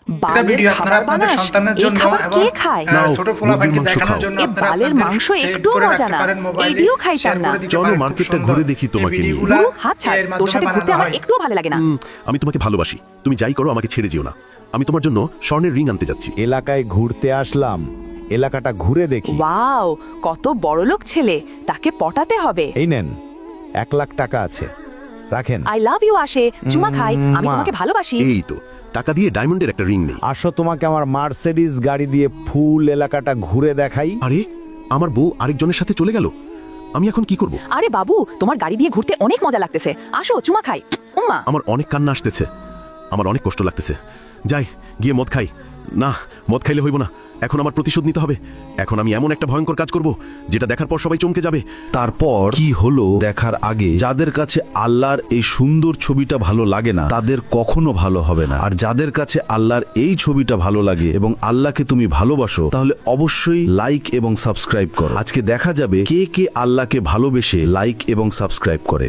এটা বালের ভিডিও আপনারা খাবার আপনাদের বানাস? সন্তানের এই জন্য খাবার এবং কে খায়? নাও, ছোট ফলাফলকে মুরগির মাংস দেখানোর খাও। জন্য এ আপনারা বালের আপনাদের মাংস save একটুও করে মজা রাখতে না। পারেন মোবাইলে, এটিও খাইতাম share না। করে দিতে চলো পারেন, খুব মার্কেটটা সুন্দর। ঘুরে দেখি এই তোমাকে নিয়ে। ভিডিওগুলা গুরু হাত ছাড়, এর তোর মাধ্যমে সাথে ঘুরতে বানানো আমার হয়। একটুও ভালো লাগে না। আমি তোমাকে ভালোবাসি, তুমি যাই করো আমাকে ছেড়ে যেও না। আমি তোমার জন্য স্বর্ণের রিং আনতে যাচ্ছি। এলাকায় ঘুরতে আসলাম, এলাকাটা ঘুরে দেখি। ওয়াও, কত বড়লোক ছেলে, তাকে পটাতে হবে। এই নেন, 1,00,000 টাকা আছে, রাখেন। আই লাভ ইউ আসে, চুমা খাই, আমি তোমাকে ভালোবাসি। এই তো টাকা দিয়ে ডায়মন্ডের একটা রিং নেই। আসো, তোমাকে আমার মার্সিডিজ গাড়ি দিয়ে ফুল এলাকাটা ঘুরে দেখাই। আরে আমার বউ আরেকজনের সাথে চলে গেল, আমি এখন কি করব? আরে বাবু, তোমার গাড়ি দিয়ে ঘুরতে অনেক মজা লাগতেছে, আসো চুমা খাই। উম্মা। আমার অনেক কান্না আসতেছে, আমার অনেক কষ্ট লাগতেছে। যাই গিয়ে মদ খাই। না, মদ খাইলে হইব না, এখন আমার প্রতিশোধ নিতে হবে। এখন আমি এমন একটা ভয়ঙ্কর কাজ করব যেটা দেখার পর সবাই চমকে যাবে। তারপর কি হলো দেখার আগে যাদের কাছে আল্লাহর এই সুন্দর ছবিটা ভালো লাগে না তাদের কখনো ভালো হবে না। আর যাদের কাছে আল্লাহর এই ছবিটা ভালো লাগে এবং আল্লাহকে তুমি ভালোবাসো, তাহলে অবশ্যই লাইক এবং সাবস্ক্রাইব করো। আজকে দেখা যাবে কে কে আল্লাহকে ভালোবেসে লাইক এবং সাবস্ক্রাইব করে।